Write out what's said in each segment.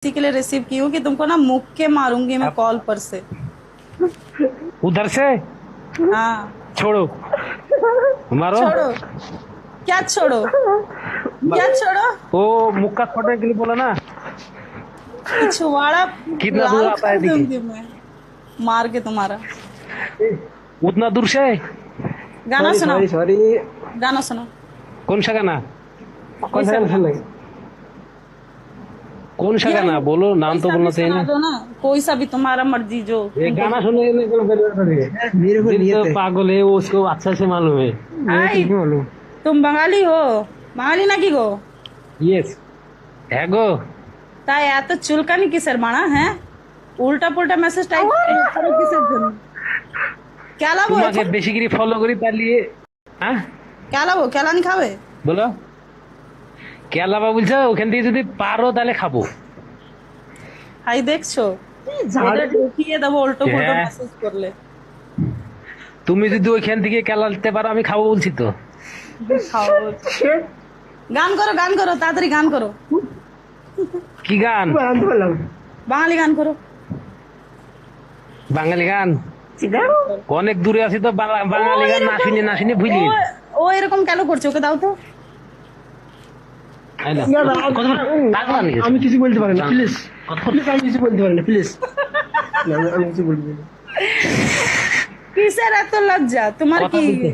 इसी के लिए रिसीव की हूँ कि तुमको ना मुक्के के मारूंगी मैं कॉल पर से। उधर से हाँ छोड़ो, मारो। छोड़ो। क्या छोड़ो? क्या छोड़ो? वो मुक्का छोड़ने के लिए बोला ना। पिछवाड़ा कितना दूर लाल आता कर है देखिए, दूंगी मैं मार के तुम्हारा। उतना दूर से। गाना सुनाओ, सॉरी सॉरी। गाना सुनाओ। कौन सा गाना? कौन सा गाना सुन रहे? कौन सा गाना बोलो, नाम तो कोई सा बोलना भी चाहिए सुना ना। दो ना, कोई सा भी तुम्हारा मर्जी जो ये गाना सुनने के लिए कौन कर रही है? मेरे को दिल नियत तो है, पागल है, वो उसको अच्छा से मालूम है। मेरे को आई। नहीं मालूम। तुम बंगाली हो? বাঙালি নাকি গো? यस है गो। তাই এত চুলকানি কিসের বানা? হ্যাঁ, উল্টা পুল্টা মেসেজ টাইপ করো কিসের জন্য? কেলাবো তোমাকে এখন? বেশি করে ফলো করি তার লিয়ে। হ্যাঁ কেলাবো? কেলানি খাবে? বলো, কেলাবা বলছো? ওখান থেকে যদি পারো তাহলে খাবো। হাই দেখছো, ওটা ঢুকিয়ে দেবো উল্টো পুল্টো হ্যাঁ। মেসেজ করলে। তুমি যদি ওইখান থেকে কেলাতে পারো আমি খাবো বলছি তো। খাও। গান করো, গান করো, তাড়াতাড়ি গান করো। কি গান? আনতে পারলাম। বাঙালি গান করো। বাঙালি গান? অনেক দূরে আছি তো, বাঙালি গান না শুনে না শুনে ভুলি। ও এরকম কেন করছে? ওকে দাও তো। আমি কিছু বলতে পারি না, প্লিজ প্লিজ, আমি কিছু বলতে পারি না, প্লিজ। আমি কিছু বলতে পারি না। কিসের এত লজ্জা তোমার? কথা কি বলতে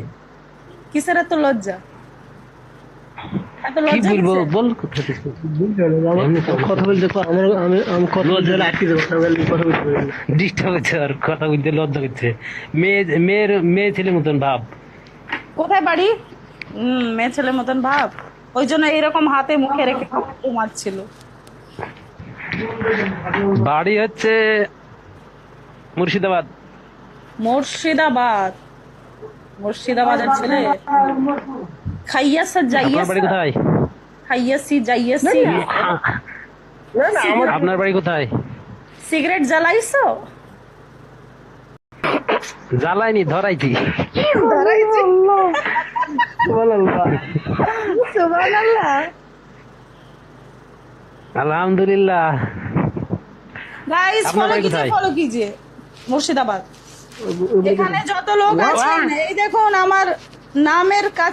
কিসের এত লজ্জা? এত কি লজ্জা বলবো কিসের? বল। বলতে পারি না, কথা বলতে আমি কথা বলতে গেলে আটকে দেবো, কথা বলতে পারি না। ডিস্টার্ব হচ্ছে, আর কথা বলতে লজ্জা করছে। মেয়ে ছেলে মতন ভাব। কোথায় বাড়ি? মেয়ে ছেলের মতন ভাব, ওই জন্য এইরকম হাতে মুখে রেখে ঘুমাচ্ছিল। বাড়ি হচ্ছে মুর্শিদাবাদ। মুর্শিদাবাদ? মুর্শিদাবাদের ছেলে খাইয়াসা আপনার যাইয়াসা, বাড়ি কোথায়? খাইয়াসি যাইয়াসি। আপনার বাড়ি কোথায়? সিগারেট জ্বালাইছো? জ্বালাইনি, ধরাইছি। ধরাইছি। সুবহানাল্লাহ। সুবহানাল্লাহ। আলহামদুলিল্লাহ। गाइस আপনার फॉलो বাড়ি कीजिए, কোথায়? फॉलो कीजिए। মুর্শিদাবাদ। এখানে যত লোক আছেন এই দেখুন আমার নামের কাছে